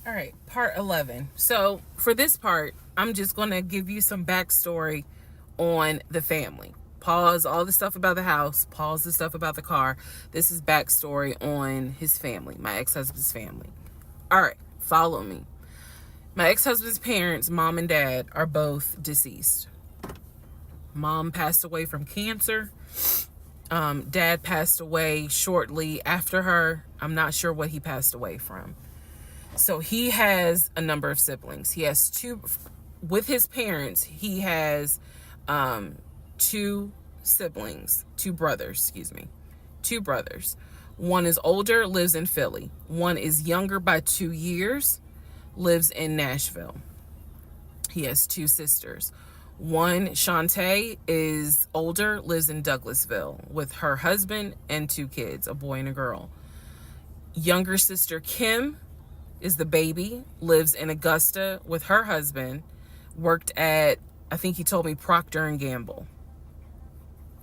All right, part 11. So for this part, I'm just going to give you some backstory on the family. Pause all the stuff about the house, pause the stuff about the car. This is backstory on his family, my ex-husband's family. All right, follow me. My ex-husband's parents, mom and dad, are both deceased. Mom passed away from cancer. Dad passed away shortly after her. I'm not sure what he passed away from. So he has a number of siblings. He has two, with his parents, he has two siblings, two brothers, excuse me, two brothers. One is older, lives in Philly. One is younger by 2 years, lives in Nashville. He has two sisters. One, Shantae, is older, lives in Douglasville with her husband and two kids, a boy and a girl. Younger sister, Kim, is the baby, lives in Augusta with her husband, worked at, I think he told me, Procter & Gamble.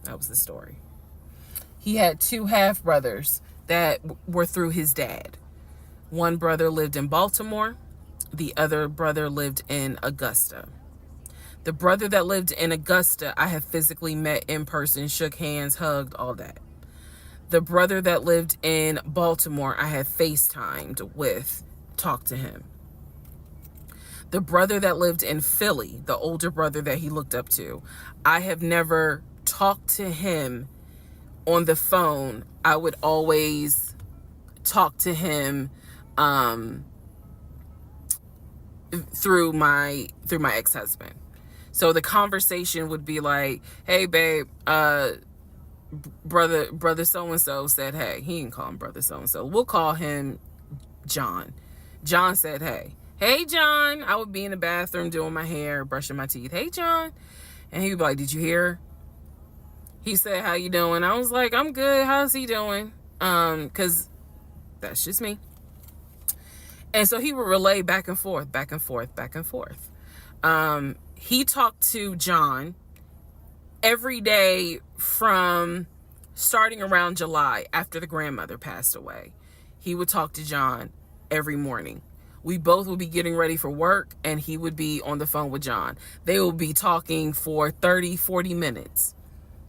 That was the story. He had two half brothers that were through his dad. One brother lived in Baltimore. The other brother lived in Augusta. The brother that lived in Augusta, I have physically met in person, shook hands, hugged, all that. The brother that lived in Baltimore, I have FaceTimed with, talked to him. The brother that lived in Philly, the older brother that he looked up to, I have never talked to him on the phone. I would always talk to him through my ex-husband. So the conversation would be like, hey babe, brother so-and-so said hey. He didn't call him brother so-and-so. We'll call him John. John said hey. Hey John. I would be in the bathroom doing my hair, brushing my teeth. Hey John. And he would be like, did you hear? He said, how you doing? I was like, I'm good. How's he doing? Because that's just me. And so he would relay back and forth, back and forth, back and forth. He talked to John every day from starting around July after the grandmother passed away. He would talk to John every morning. We both would be getting ready for work and he would be on the phone with John. They would be talking for 30, 40 minutes,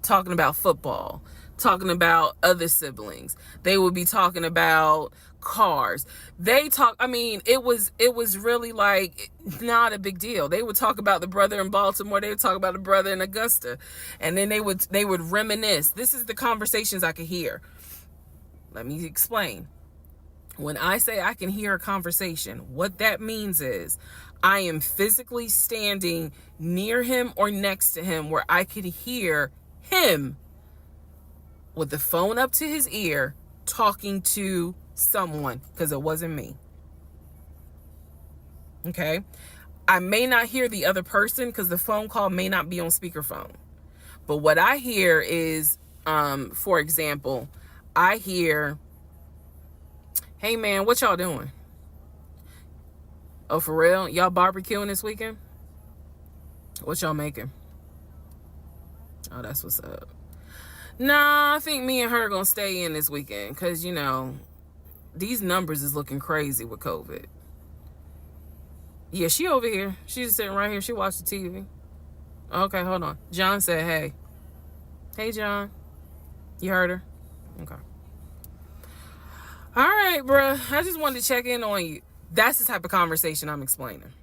talking about football, talking about other siblings. They would be talking about cars. It was really like not a big deal. They would talk about the brother in Baltimore. They would talk about the brother in Augusta. And then they would reminisce. This is the conversations I could hear. Let me explain. When I say I can hear a conversation, what that means is I am physically standing near him or next to him where I could hear him with the phone up to his ear talking to someone, because it wasn't me. Okay? I may not hear the other person because the phone call may not be on speakerphone. But what I hear is, for example, I hear, hey man, what y'all doing? Oh, for real? Y'all barbecuing this weekend? What y'all making? Oh, that's what's up. Nah, I think me and her gonna stay in this weekend because, these numbers is looking crazy with COVID. Yeah, she over here. She's just sitting right here. She watched the TV. Okay, hold on. John said, hey. Hey, John. You heard her? Okay. All right, bruh. I just wanted to check in on you. That's the type of conversation I'm explaining.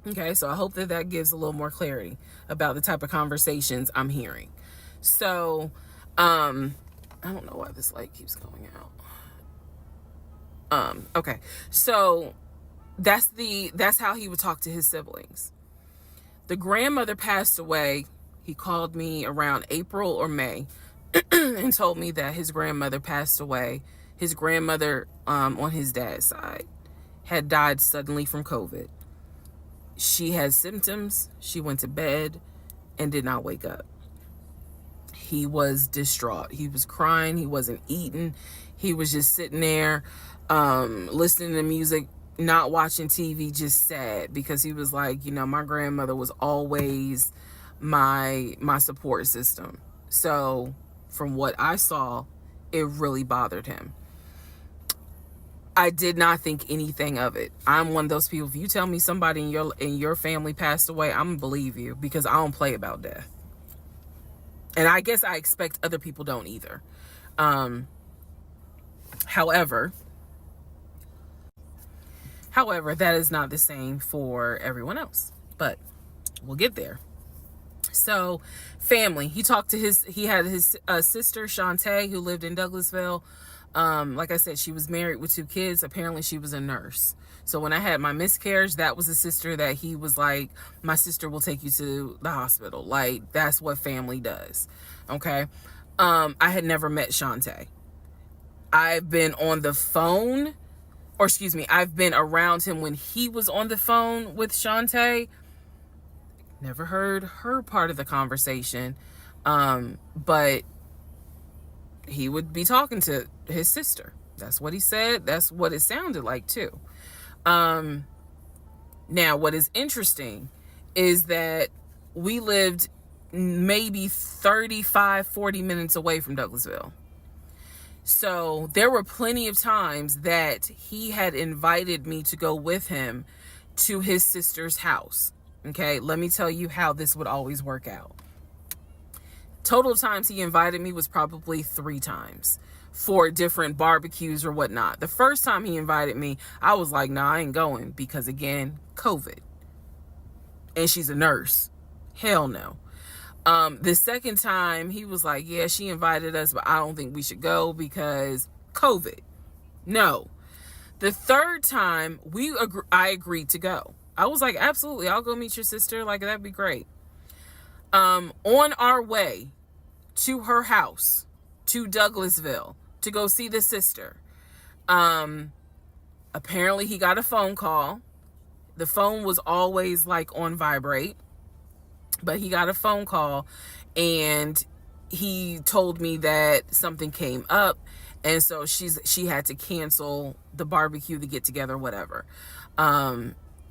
Okay, so I hope that gives a little more clarity about the type of conversations I'm hearing. So, I don't know why this light keeps going out. Okay. So that's how he would talk to his siblings. The grandmother passed away. He called me around April or May and told me that his grandmother passed away. His grandmother, on his dad's side, had died suddenly from COVID. She had symptoms. She went to bed and did not wake up. He was distraught. He was crying. He wasn't eating. He was just sitting there, listening to music, not watching TV, just sad, because he was like, my grandmother was always my support system. So from what I saw, it really bothered him. I did not think anything of it. I'm one of those people. If you tell me somebody in your family passed away, I'm gonna believe you, because I don't play about death. And I guess I expect other people don't either. Um, however, that is not the same for everyone else. But we'll get there. So, family. He had his sister Shantae, who lived in Douglasville. Like I said, she was married with 2 kids. Apparently she was a nurse. So when I had my miscarriage, that was a sister that he was like, my sister will take you to the hospital. Like, that's what family does. Okay. I had never met Shantae. I've been on the phone, or excuse me, I've been around him when he was on the phone with Shantae. Never heard her part of the conversation. But he would be talking to his sister. That's what he said. That's what it sounded like too. Now, what is interesting is that we lived maybe 35, 40 minutes away from Douglasville. So there were plenty of times that he had invited me to go with him to his sister's house. Okay, let me tell you how this would always work out. Total times he invited me was probably 3 times for different barbecues or whatnot. The first time he invited me, I was like, nah, I ain't going, because again, COVID. And she's a nurse. Hell no. The second time he was like, yeah, she invited us, but I don't think we should go because COVID. No. The third time I agreed to go. I was like, absolutely, I'll go meet your sister. Like, that'd be great. On our way to her house, to Douglasville, to go see the sister, apparently he got a phone call. The phone was always like on vibrate, but he got a phone call and he told me that something came up, and so she had to cancel the barbecue, the get together, whatever.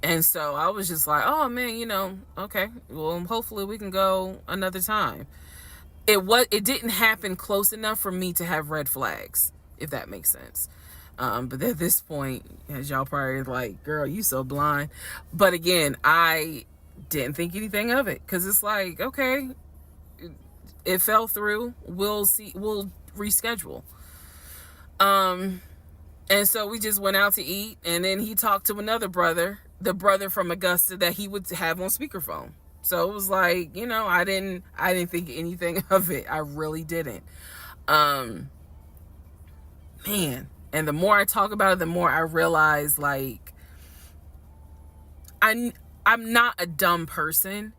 And so I was just like, oh man, okay, well, hopefully we can go another time. It didn't happen close enough for me to have red flags, if that makes sense. But at this point, as y'all probably like, girl, you so blind. But again, I didn't think anything of it, because it's like, okay, it fell through. We'll reschedule. And so we just went out to eat, and then he talked to another brother, the brother from Augusta that he would have on speakerphone. So it was like, I didn't think anything of it. I really didn't. Man, and the more I talk about it, the more I realize, like, I'm not a dumb person,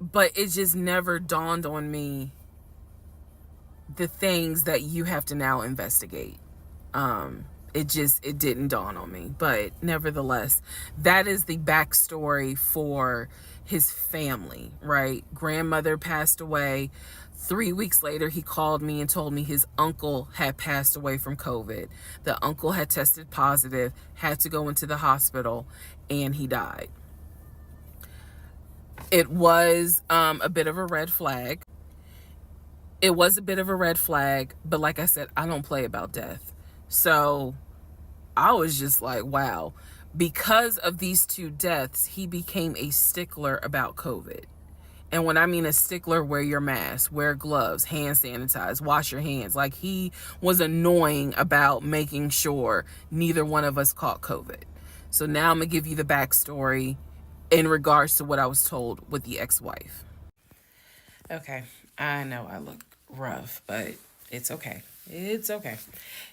but it just never dawned on me the things that you have to now investigate. It didn't dawn on me, but nevertheless, that is the backstory for his family, right? Grandmother passed away. 3 weeks later, he called me and told me his uncle had passed away from COVID. The uncle had tested positive, had to go into the hospital, and he died. It was a bit of a red flag. It was a bit of a red flag, but like I said, I don't play about death. So I was just like, wow. Because of these 2 deaths, he became a stickler about COVID. And when I mean a stickler, wear your mask, wear gloves, hand sanitize, wash your hands. Like, he was annoying about making sure neither one of us caught COVID. So now I'm going to give you the backstory in regards to what I was told with the ex-wife. Okay, I know I look rough, but it's okay. It's okay.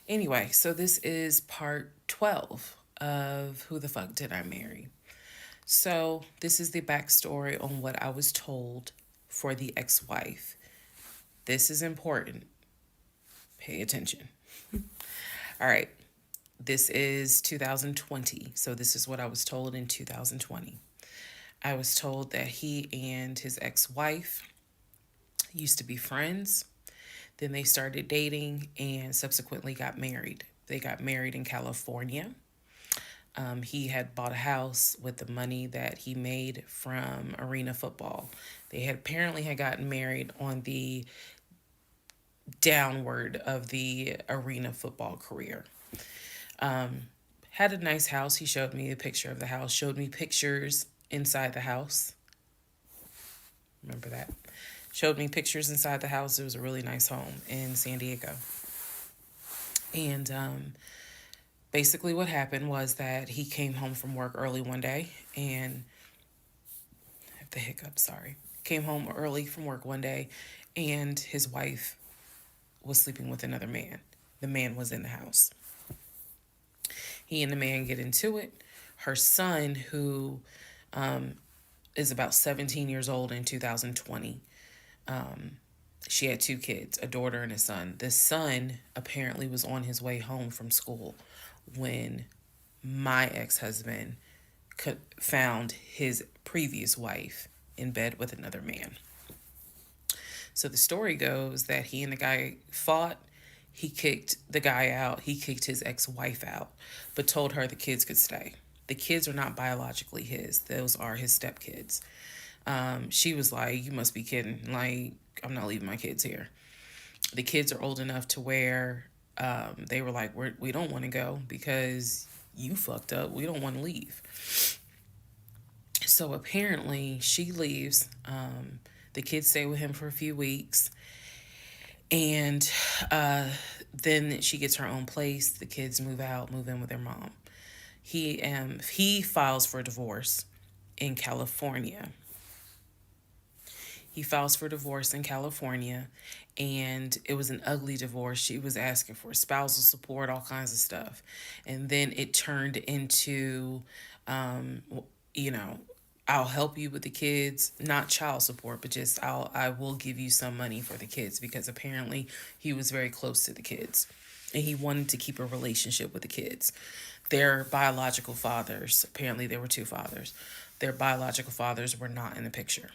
Anyway, so this is part 12 of Who the Fuck Did I Marry? So this is the backstory on what I was told for the ex-wife. This is important. Pay attention. All right. This is 2020. So this is what I was told in 2020. I was told that he and his ex-wife used to be friends. Then they started dating and subsequently got married. They got married in California. He had bought a house with the money that he made from arena football. They had apparently gotten married on the downward of the arena football career. Had a nice house. He showed me a picture of the house, showed me pictures inside the house. Remember that? Showed me pictures inside the house. It was a really nice home in San Diego. And basically what happened was that he came home from work early one day and I have the hiccup, sorry. Came home early from work one day and his wife was sleeping with another man. The man was in the house. He and the man get into it. Her son, who is about 17 years old in 2020, she had 2 kids, a daughter and a son. The son apparently was on his way home from school when my ex-husband found his previous wife in bed with another man. So the story goes that he and the guy fought. He kicked the guy out. He kicked his ex-wife out, but told her the kids could stay. The kids are not biologically his. Those are his stepkids. She was like, you must be kidding. Like, I'm not leaving my kids here. The kids are old enough to where they were like, we don't want to go because you fucked up. We don't want to leave. So apparently she leaves. The kids stay with him for a few weeks. And then she gets her own place. The kids move in with their mom. He files for divorce in California. He files for divorce in California, and it was an ugly divorce. She was asking for spousal support, all kinds of stuff. And then it turned into, I'll help you with the kids, not child support, but just I will give you some money for the kids, because apparently he was very close to the kids and he wanted to keep a relationship with the kids. Their biological fathers, apparently there were 2 fathers, their biological fathers were not in the picture.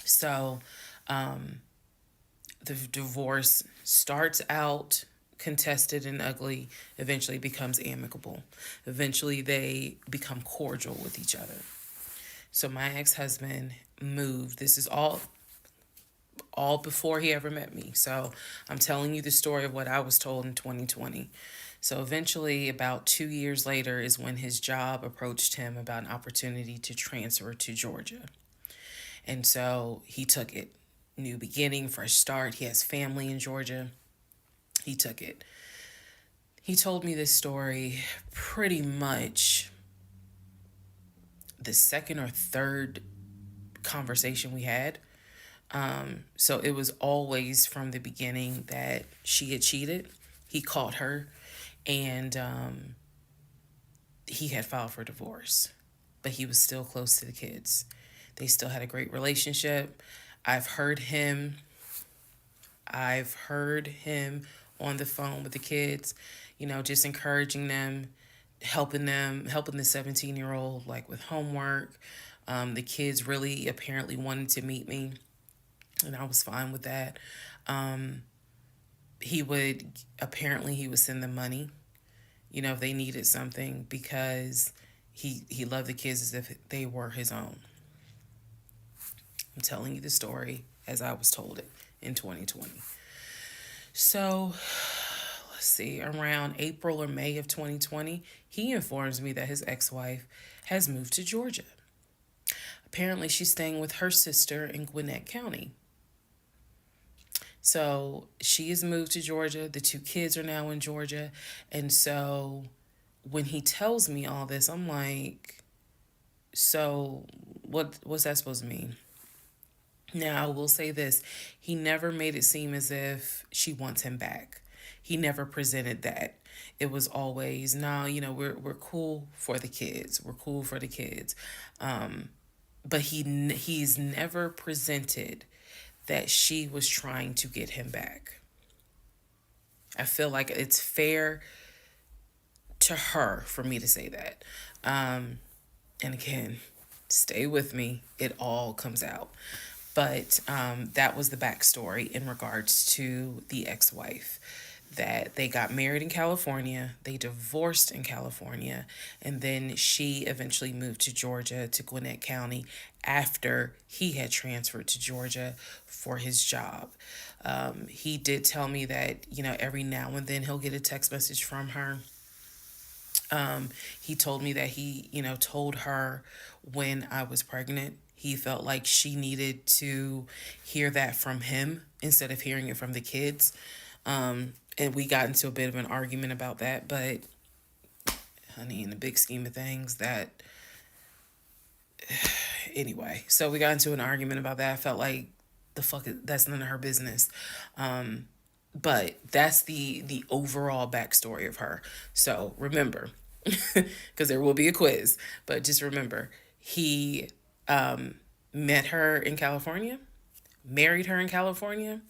So the divorce starts out contested and ugly, eventually becomes amicable. Eventually they become cordial with each other. So my ex-husband moved. This is all before he ever met me. So I'm telling you the story of what I was told in 2020. So eventually, about 2 years later, is when his job approached him about an opportunity to transfer to Georgia. And so he took it. New beginning, fresh start. He has family in Georgia. He took it. He told me this story pretty much the second or third conversation we had. So it was always from the beginning that she had cheated. He caught her, and he had filed for divorce, but he was still close to the kids. They still had a great relationship. I've heard him on the phone with the kids, just encouraging them, helping the 17-year-old like with homework. The kids really apparently wanted to meet me, and I was fine with that. He would send them money, if they needed something, because he loved the kids as if they were his own. I'm telling you the story as I was told it in 2020. So let's see, around April or May of 2020, he informs me that his ex-wife has moved to Georgia. Apparently she's staying with her sister in Gwinnett County. So she has moved to Georgia. The 2 kids are now in Georgia. And so when he tells me all this, I'm like, so what's that supposed to mean? Now, I will say this. He never made it seem as if she wants him back. He never presented that. It was always, no, we're cool for the kids. We're cool for the kids. But he's never presented that she was trying to get him back. I feel like it's fair to her for me to say that. And again, stay with me. It all comes out. But that was the backstory in regards to the ex-wife. that they got married in California, they divorced in California, and then she eventually moved to Georgia, to Gwinnett County, after he had transferred to Georgia for his job. He did tell me that, every now and then he'll get a text message from her. He told me that he, told her when I was pregnant, he felt like she needed to hear that from him instead of hearing it from the kids. And we got into a bit of an argument about that, but honey, in the big scheme of things, that anyway. So we got into an argument about that. I felt like that's none of her business. But that's the overall backstory of her. So remember, because there will be a quiz, but just remember, he met her in California, married her in California,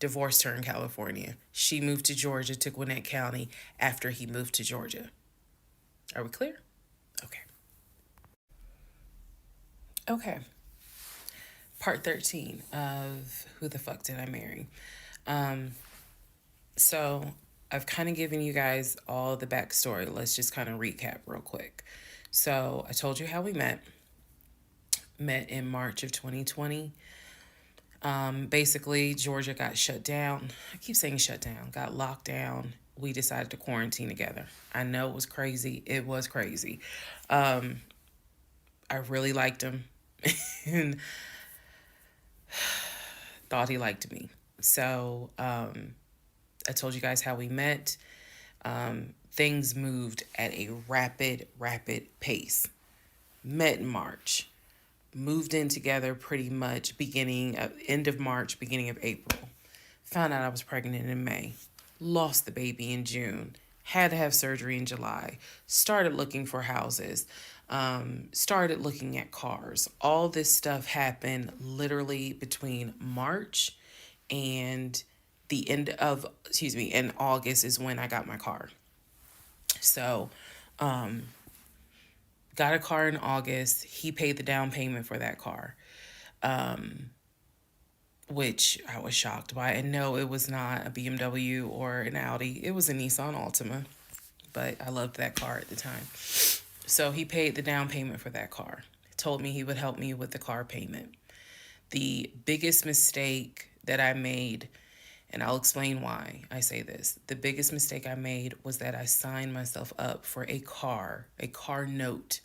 divorced her in California. She moved to Georgia, to Gwinnett County, after he moved to Georgia. Are we clear? Okay. Okay. Part 13 of Who the Fuck Did I Marry? So I've kind of given you guys all the backstory. Let's just kind of recap real quick. So I told you how we met. Met in March of 2020. Basically, Georgia got shut down. I keep saying shut down. Got locked down. We decided to quarantine together. I know it was crazy. It was crazy. I really liked him and thought he liked me. So I told you guys how we met. Things moved at a rapid pace. Met in March. Moved in together pretty much end of March, beginning of April. Found out I was pregnant in May. Lost the baby in June. Had to have surgery in July. Started looking for houses. Started looking at cars. All this stuff happened literally between March and in August is when I got my car. So, got a car in August. He paid the down payment for that car, which I was shocked by. And no, it was not a BMW or an Audi. It was a Nissan Altima, but I loved that car at the time. So he paid the down payment for that car. He told me he would help me with the car payment. The biggest mistake that I made, and I'll explain why I say this. The biggest mistake I made was that I signed myself up for a car note,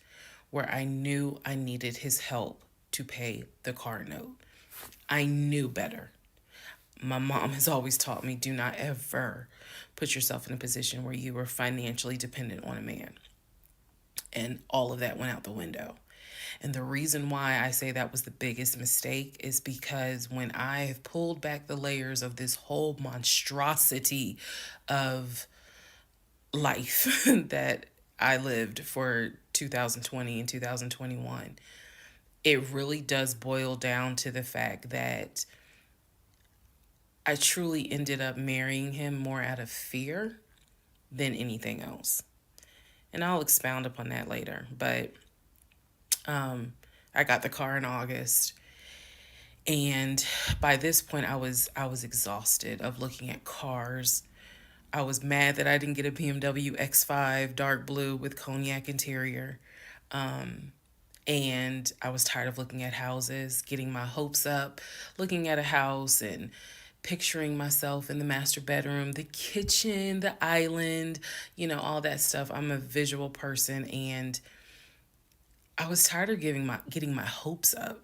where I knew I needed his help to pay the car note. I knew better. My mom has always taught me, do not ever put yourself in a position where you were financially dependent on a man. And all of that went out the window. And the reason why I say that was the biggest mistake is because when I have pulled back the layers of this whole monstrosity of life that I lived for 2020 and 2021, it really does boil down to the fact that I truly ended up marrying him more out of fear than anything else. And I'll expound upon that later. But I got the car in August, and by this point I was exhausted of looking at cars. I was mad that I didn't get a BMW X5 dark blue with cognac interior. And I was tired of looking at houses, getting my hopes up, looking at a house and picturing myself in the master bedroom, the kitchen, the island, all that stuff. I'm a visual person, and I was tired of getting my hopes up.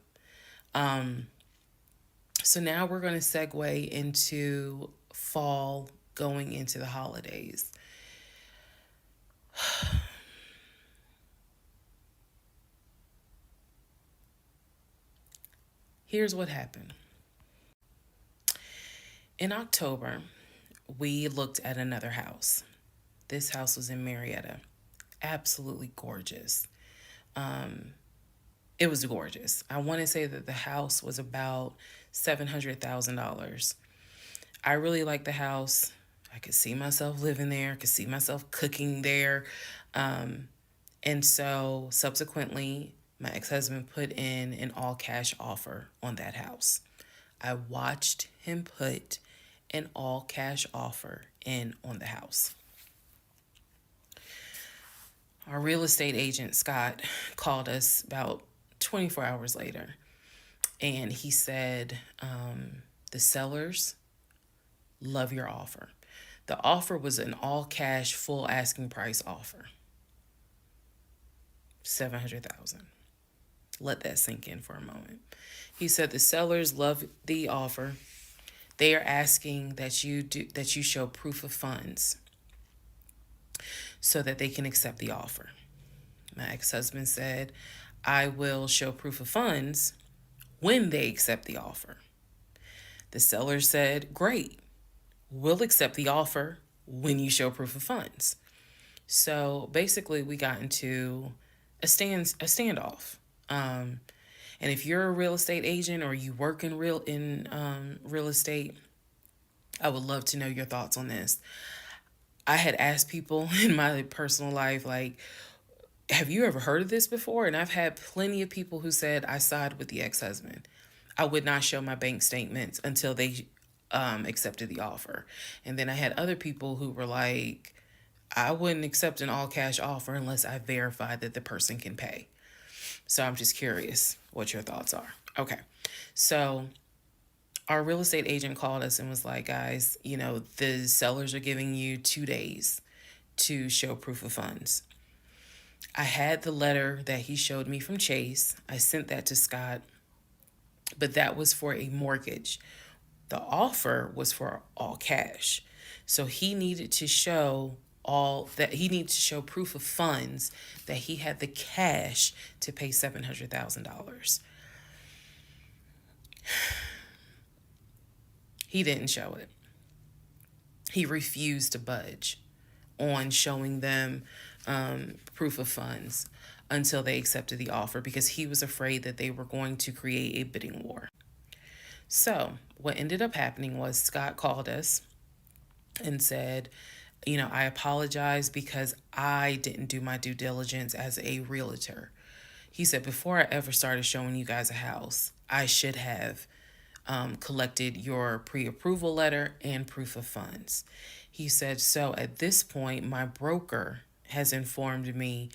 So now we're going to segue into fall, going into the holidays. Here's what happened. In October, we looked at another house. This house was in Marietta. Absolutely gorgeous. It was gorgeous. I want to say that the house was about $700,000. I really liked the house. I could see myself living there. I could see myself cooking there. And so subsequently, my ex-husband put in an all-cash offer on that house. I watched him put an all cash offer in on the house. Our real estate agent, Scott, called us about 24 hours later, and he said, the sellers love your offer. The offer was an all cash, full asking price offer. 700,000. Let that sink in for a moment. He said the sellers love the offer. They are asking that you show proof of funds so that they can accept the offer. My ex-husband said, I will show proof of funds when they accept the offer. The seller said, great, we'll accept the offer when you show proof of funds. So basically we got into a standoff. And if you're a real estate agent or you work in real estate, I would love to know your thoughts on this. I had asked people in my personal life, like, have you ever heard of this before? And I've had plenty of people who said, I side with the ex-husband. I would not show my bank statements until they accepted the offer. And then I had other people who were like, I wouldn't accept an all cash offer unless I verify that the person can pay. So I'm just curious what your thoughts are. Okay. So our real estate agent called us and was like, guys, the sellers are giving you 2 days to show proof of funds. I had the letter that he showed me from Chase. I sent that to Scott, but that was for a mortgage. The offer was for all cash. So he needed to show proof of funds that he had the cash to pay $700,000. He didn't show it. He refused to budge on showing them proof of funds until they accepted the offer because he was afraid that they were going to create a bidding war. So what ended up happening was Scott called us and said, I apologize because I didn't do my due diligence as a realtor. He said, before I ever started showing you guys a house, I should have collected your pre-approval letter and proof of funds. He said, so at this point, my broker has informed me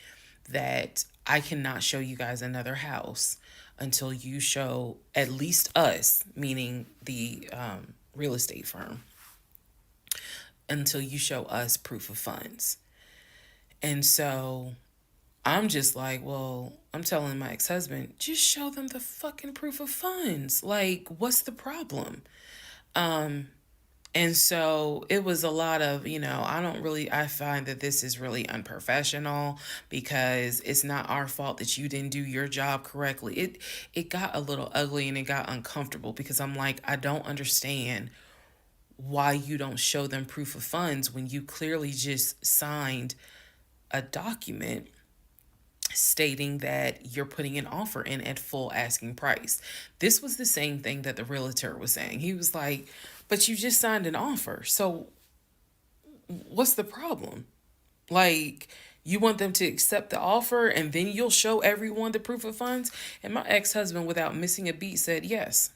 that I cannot show you guys another house until you show at least us, meaning the real estate firm, until you show us proof of funds. And so I'm just like, well, I'm telling my ex-husband, just show them the fucking proof of funds. Like, what's the problem? And so it was a lot of, I find that this is really unprofessional because it's not our fault that you didn't do your job correctly. It got a little ugly and it got uncomfortable because I'm like, I don't understand why you don't show them proof of funds when you clearly just signed a document stating that you're putting an offer in at full asking price. This was the same thing that the realtor was saying. He was like, but you just signed an offer. So what's the problem? Like, you want them to accept the offer and then you'll show everyone the proof of funds? And my ex-husband, without missing a beat, said yes.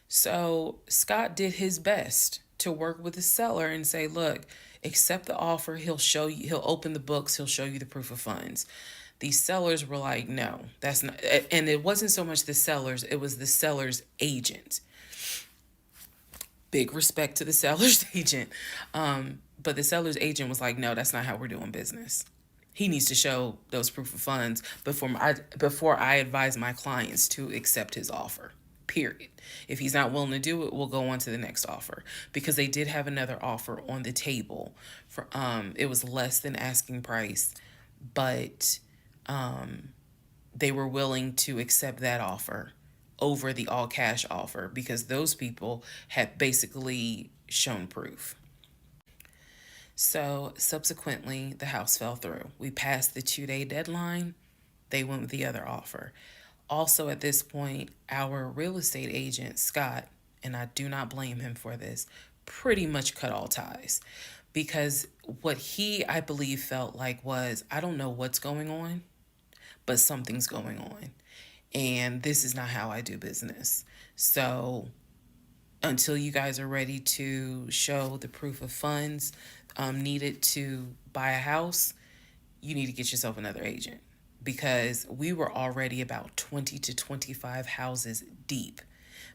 So Scott did his best to work with the seller and say, look, accept the offer. He'll open the books. He'll show you the proof of funds. These sellers were like, no, that's not. And it wasn't so much the sellers. It was the seller's agent. Big respect to the seller's agent. But the seller's agent was like, no, that's not how we're doing business. He needs to show those proof of funds before I advise my clients to accept his offer. Period. If he's not willing to do it, we'll go on to the next offer, because they did have another offer on the table for it was less than asking price, but they were willing to accept that offer over the all cash offer because those people had basically shown proof. So subsequently, the house fell through. We passed the 2-day deadline. They went with the other offer. Also, at this point, our real estate agent, Scott, and I do not blame him for this, pretty much cut all ties. Because what he, I believe, felt like was, I don't know what's going on, but something's going on. And this is not how I do business. So until you guys are ready to show the proof of funds needed to buy a house, you need to get yourself another agent, because we were already about 20 to 25 houses deep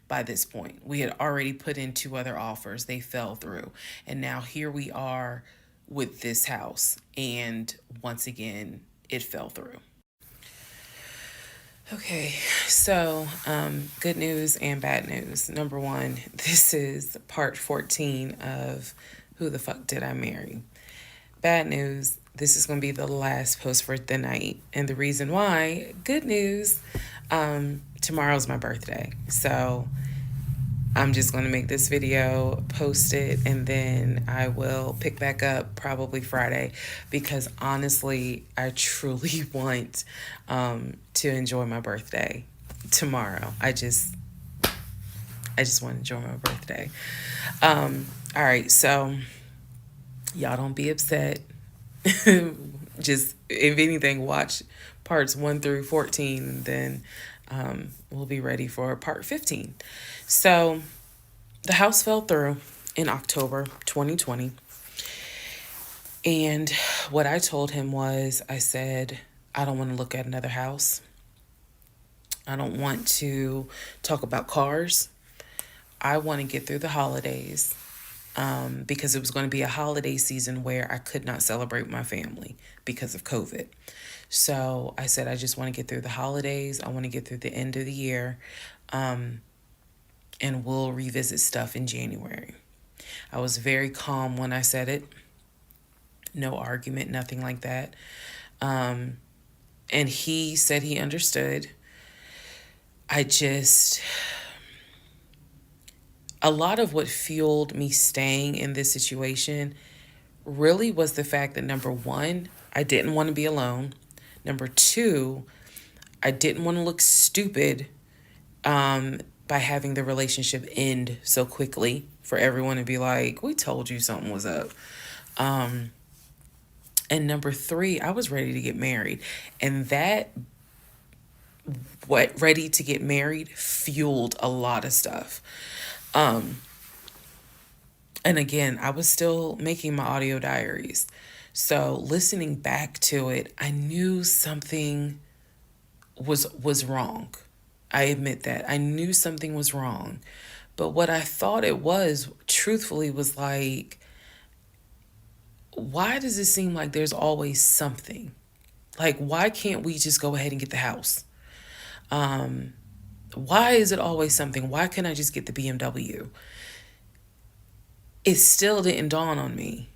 by this point. We had already put in 2 other offers, they fell through. And now here we are with this house. And once again, it fell through. Okay, so good news and bad news. Number one, this is part 14 of Who the Fuck Did I Marry? Bad news, this is going to be the last post for the night. And the reason why, good news, tomorrow's my birthday. So I'm just going to make this video, post it, and then I will pick back up probably Friday, because honestly, I truly want to enjoy my birthday tomorrow. I just want to enjoy my birthday. All right, so y'all don't be upset. Just, if anything, watch parts 1 through 14, then we'll be ready for part 15. So the house fell through in October 2020. And what I told him was, I said, I don't want to look at another house. I don't want to talk about cars. I want to get through the holidays, because it was going to be a holiday season where I could not celebrate my family because of COVID. So I said, I just want to get through the holidays. I want to get through the end of the year. And we'll revisit stuff in January. I was very calm when I said it. No argument, nothing like that. And he said he understood. A lot of what fueled me staying in this situation really was the fact that, number one, I didn't want to be alone. Number two, I didn't want to look stupid by having the relationship end so quickly, for everyone to be like, we told you something was up. And number three, I was ready to get married. And that, ready to get married, fueled a lot of stuff. And again, I was still making my audio diaries. So listening back to it, I knew something was wrong. I admit that. I knew something was wrong. But what I thought it was, truthfully, was like, why does it seem like there's always something? Like, why can't we just go ahead and get the house? Why is it always something? Why can't I just get the BMW? It still didn't dawn on me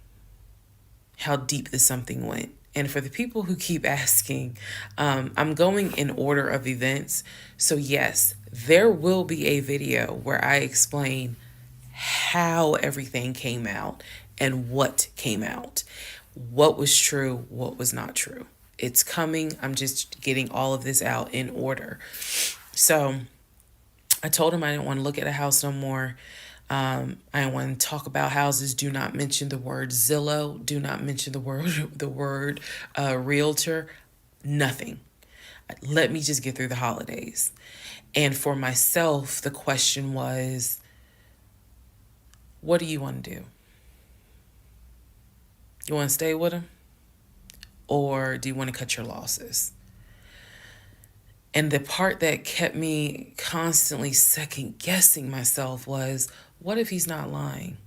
how deep this something went. And for the people who keep asking, I'm going in order of events. So yes, there will be a video where I explain how everything came out and what came out, what was true, what was not true. It's coming. I'm just getting all of this out in order. So I told him I didn't want to look at a house no more. I don't want to talk about houses. Do not mention the word Zillow. Do not mention the word realtor. Nothing. Let me just get through the holidays. And for myself, the question was, what do you want to do? You want to stay with him? Or do you want to cut your losses? And the part that kept me constantly second guessing myself was, what if he's not lying?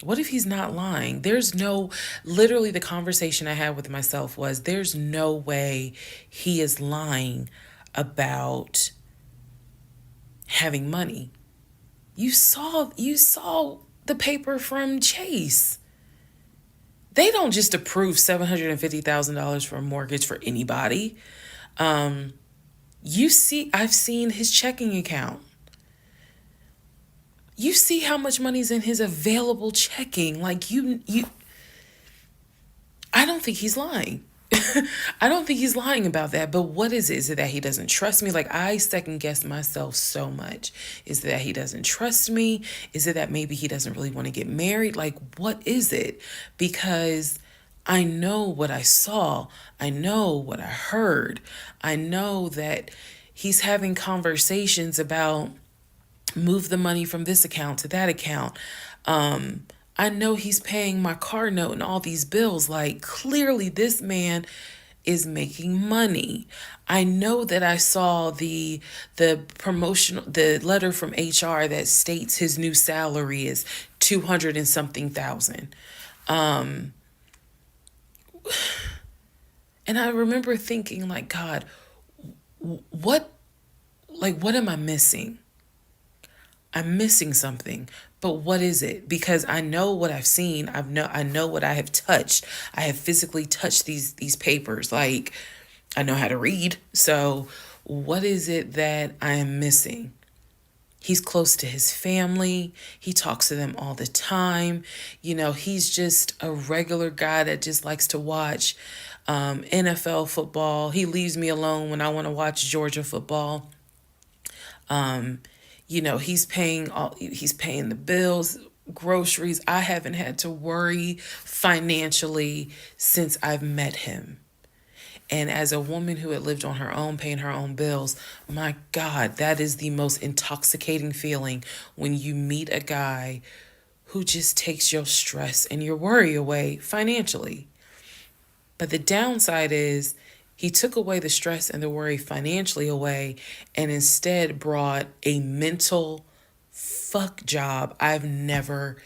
What if he's not lying? Literally the conversation I had with myself was, there's no way he is lying about having money. You saw the paper from Chase. They don't just approve $750,000 for a mortgage for anybody. I've seen his checking account. You see how much money's in his available checking. Like I don't think he's lying. I don't think he's lying about that. But what is it? Is it that he doesn't trust me? Like, I second guess myself so much. Is it that he doesn't trust me? Is it that maybe he doesn't really want to get married? Like, what is it? Because I know what I saw. I know what I heard. I know that he's having conversations about move the money from this account to that account. I know he's paying my car note and all these bills. Like, clearly this man is making money. I know that I saw the promotional the letter from HR that states his new salary is 200 and something thousand. And I remember thinking, like, God, what what am I missing? I'm missing something. But what is it? Because I know what I've seen. I know what I have touched. I have physically touched these papers. Like, I know how to read. So what is it that I am missing? He's close to his family. He talks to them all the time. He's just a regular guy that just likes to watch NFL football. He leaves me alone when I want to watch Georgia football. He's paying the bills, groceries. I haven't had to worry financially since I've met him. And as a woman who had lived on her own, paying her own bills, my God, that is the most intoxicating feeling when you meet a guy who just takes your stress and your worry away financially. But the downside is he took away the stress and the worry financially away and instead brought a mental fuck job I've never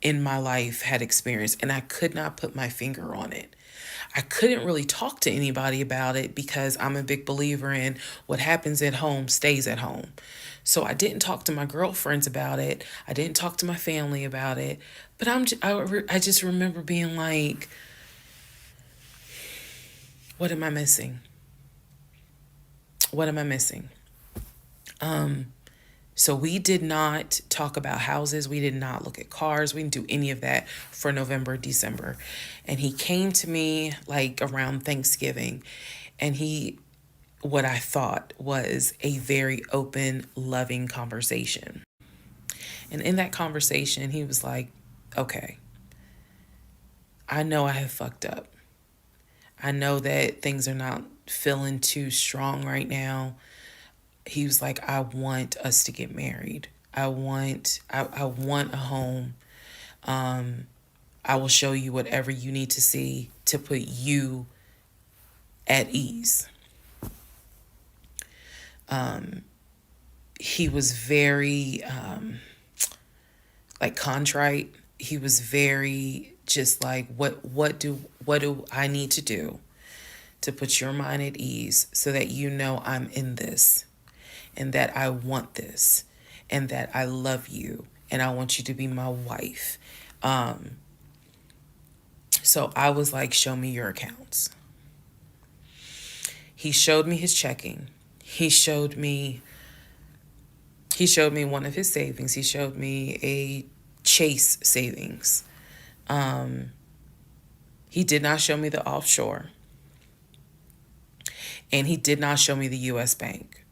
in my life had experienced. And I could not put my finger on it. I couldn't really talk to anybody about it because I'm a big believer in what happens at home stays at home. So I didn't talk to my girlfriends about it. I didn't talk to my family about it. But I just remember being like, what am I missing? What am I missing? So we did not talk about houses. We did not look at cars. We didn't do any of that for November, December. And he came to me like around Thanksgiving, and what I thought was a very open, loving conversation. And in that conversation, he was like, okay, I know I have fucked up. I know that things are not feeling too strong right now. He was like, I want us to get married. I want a home. I will show you whatever you need to see to put you at ease. He was very contrite. He was very just like, what do I need to do to put your mind at ease so that you know I'm in this and that I want this and that I love you and I want you to be my wife. So I was like, show me your accounts. He showed me his checking. He showed me one of his savings. He showed me a Chase savings. He did not show me the offshore. And he did not show me the U.S. Bank.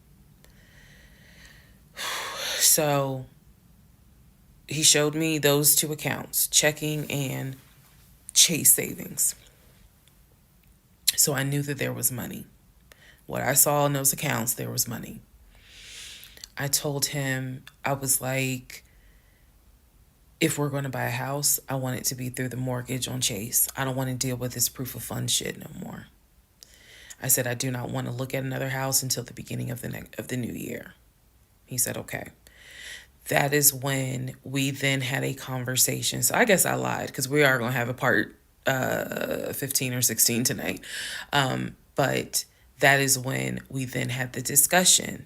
So he showed me those two accounts, checking and Chase savings. So I knew that there was money. What I saw in those accounts, there was money. I told him, I was like, if we're going to buy a house, I want it to be through the mortgage on Chase. I don't want to deal with this proof of funds shit no more. I said, I do not want to look at another house until the beginning of the new year. He said, okay. That is when we then had a conversation. So I guess I lied because we are going to have a part 15 or 16 tonight. But that is when we then had the discussion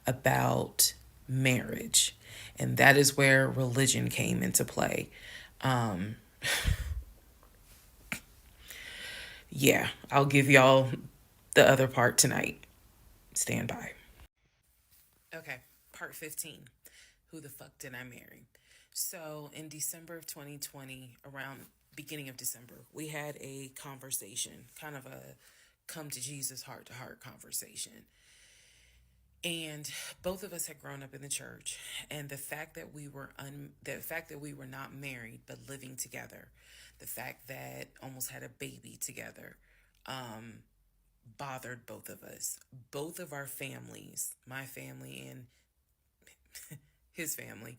about marriage. And that is where religion came into play. Yeah, I'll give y'all the other part tonight. Stand by. Okay, part 15. Who the fuck did I marry? So in December of 2020, around beginning of December, we had a conversation, kind of a come to Jesus heart to heart conversation. And both of us had grown up in the church, and the fact that we were not married but living together, the fact that almost had a baby together, bothered both of us. Both of our families, my family and his family,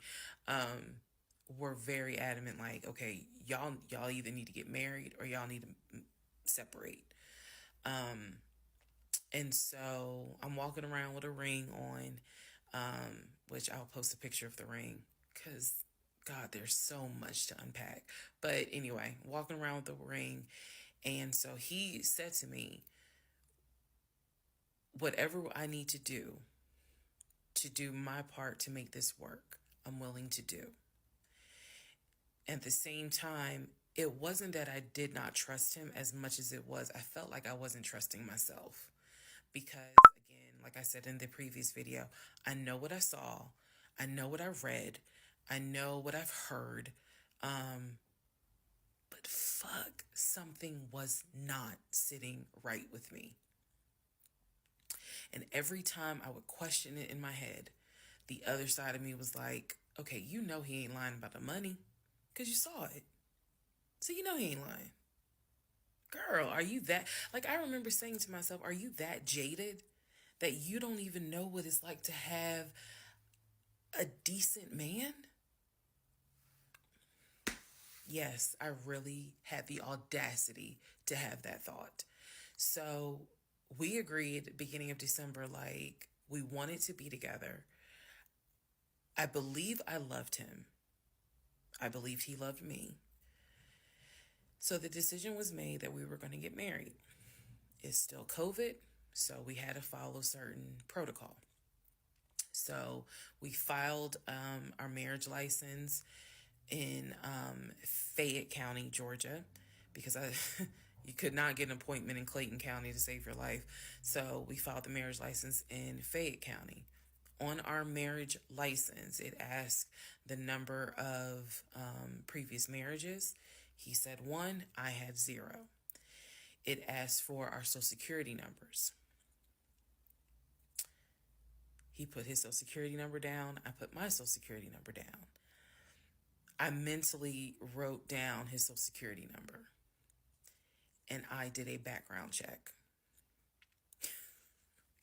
were very adamant, like, okay, y'all either need to get married or y'all need to separate. And so I'm walking around with a ring on, which I'll post a picture of the ring because, God, there's so much to unpack. But anyway, walking around with the ring. And so he said to me, whatever I need to do my part to make this work, I'm willing to do. At the same time, it wasn't that I did not trust him as much as it was I felt like I wasn't trusting myself. Because, again, like I said in the previous video, I know what I saw, I know what I read, I know what I've heard, but fuck, something was not sitting right with me. And every time I would question it in my head, the other side of me was like, okay, you know he ain't lying about the money because you saw it. So you know he ain't lying. Girl, are you that... Like, I remember saying to myself, are you that jaded that you don't even know what it's like to have a decent man? Yes, I really had the audacity to have that thought. So we agreed beginning of December, like, we wanted to be together. I believe I loved him. I believed he loved me. So the decision was made that we were going to get married. It's still COVID, so we had to follow certain protocol. So we filed our marriage license in Fayette County, Georgia, because you could not get an appointment in Clayton County to save your life. So we filed the marriage license in Fayette County. On our marriage license, it asked the number of previous marriages. He said 1, I had 0. It asked for our social security numbers. He put his social security number down. I put my social security number down. I mentally wrote down his social security number. And I did a background check.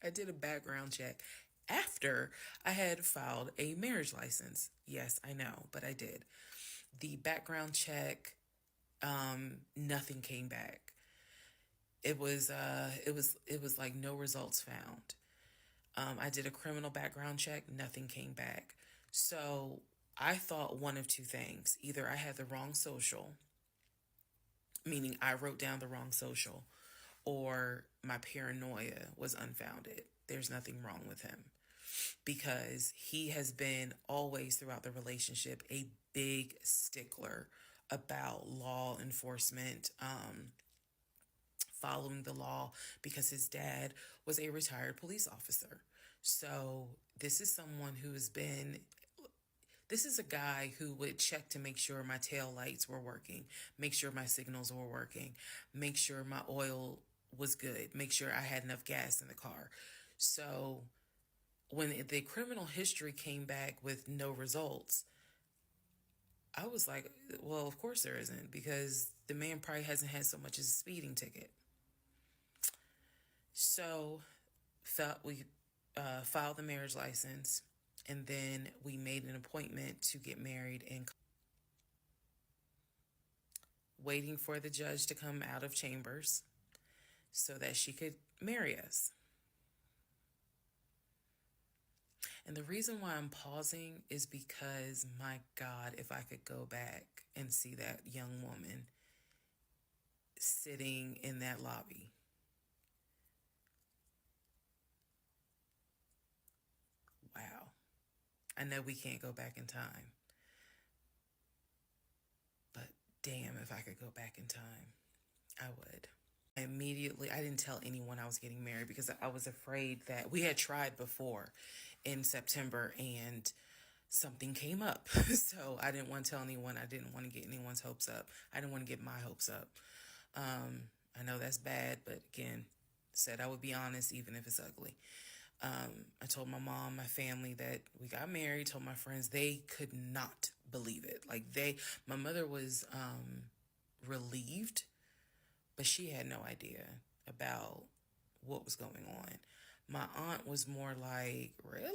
I did a background check after I had filed a marriage license. Yes, I know, but I did. The background check, nothing came back. It was like no results found. I did a criminal background check, nothing came back. So I thought one of two things. Either I had the wrong social, meaning I wrote down the wrong social, or my paranoia was unfounded. There's nothing wrong with him because he has been always throughout the relationship a big stickler about law enforcement, following the law, because his dad was a retired police officer. So this is someone who's been... This is a guy who would check to make sure my tail lights were working, make sure my signals were working, make sure my oil was good, make sure I had enough gas in the car. So when the criminal history came back with no results, I was like, well, of course there isn't, because the man probably hasn't had so much as a speeding ticket. So we filed the marriage license, and then we made an appointment to get married, and waiting for the judge to come out of chambers so that she could marry us. And the reason why I'm pausing is because, my God, if I could go back and see that young woman sitting in that lobby. Wow. I know we can't go back in time, but damn, if I could go back in time, I would. I didn't tell anyone I was getting married because I was afraid that we had tried before in September and something came up. So I didn't want to tell anyone. I didn't want to get anyone's hopes up. I didn't want to get my hopes up. I know that's bad, but again, said I would be honest even if it's ugly. I told my mom, my family that we got married, told my friends. They could not believe it. Like my mother was relieved, but she had no idea about what was going on. My aunt was more like, really?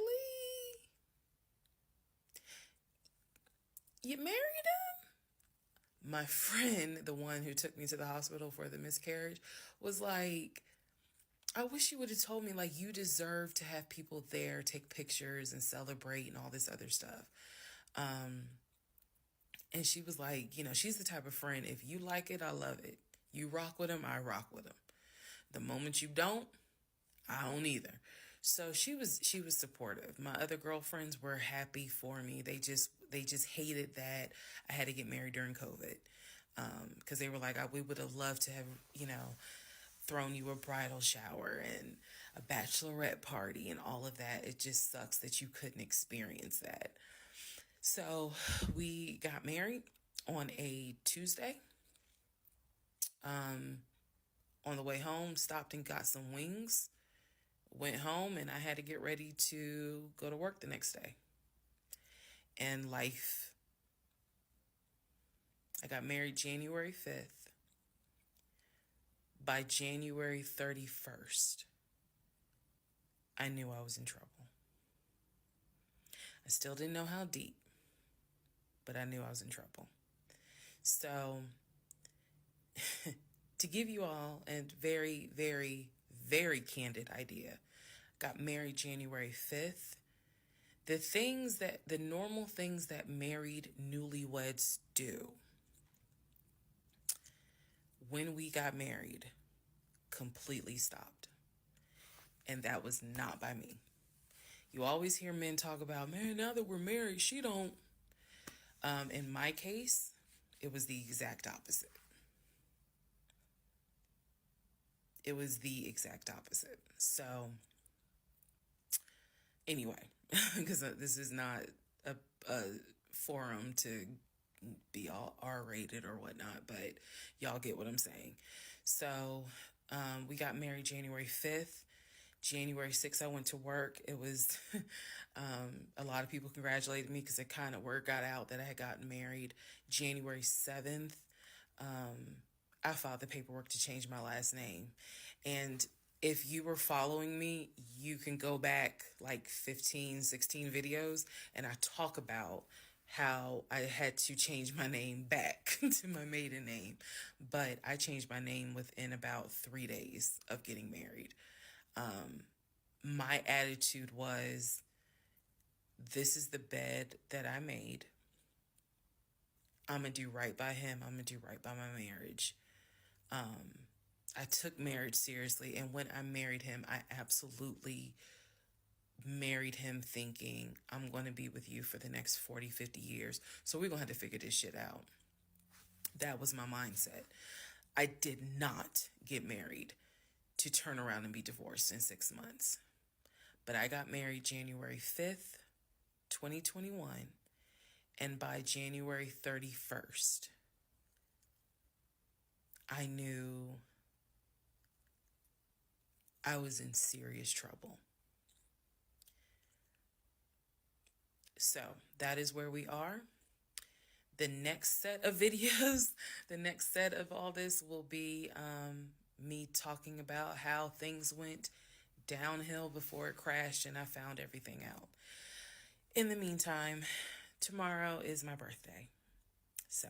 You married him? My friend, the one who took me to the hospital for the miscarriage, was like, I wish you would have told me, like, you deserve to have people there, take pictures and celebrate and all this other stuff. And she was like, she's the type of friend, if you like it, I love it. You rock with him, I rock with him. The moment you don't, I don't either. So she was supportive. My other girlfriends were happy for me. They just hated that I had to get married during COVID. Because they were like, we would have loved to have, thrown you a bridal shower and a bachelorette party and all of that. It just sucks that you couldn't experience that. So we got married on a Tuesday. On the way home, stopped and got some wings. Went home, and I had to get ready to go to work the next day. And life. I got married January 5th. By January 31st, I knew I was in trouble. I still didn't know how deep, but I knew I was in trouble. So, to give you all a very, very, very candid idea, got married January 5th. The normal things that married newlyweds do when we got married completely stopped. And that was not by me. You always hear men talk about, man, now that we're married, she don't. In my case, it was the exact opposite. It was the exact opposite. So, anyway, because this is not a forum to be all R-rated or whatnot, but y'all get what I'm saying. So, we got married January 5th. January 6th, I went to work. It was, a lot of people congratulated me because it kind of word got out that I had gotten married. January 7th, I filed the paperwork to change my last name. And if you were following me, you can go back like 15, 16 videos, and I talk about how I had to change my name back to my maiden name. But I changed my name within about 3 days of getting married. My attitude was, this is the bed that I made. I'm going to do right by him. I'm going to do right by my marriage. I took marriage seriously. And when I married him, I absolutely married him thinking, I'm going to be with you for the next 40, 50 years. So we're going to have to figure this shit out. That was my mindset. I did not get married to turn around and be divorced in 6 months. But I got married January 5th, 2021. And by January 31st, I knew I was in serious trouble. So that is where we are. The next set of videos, the next set of all this will be me talking about how things went downhill before it crashed and I found everything out. In the meantime, tomorrow is my birthday. So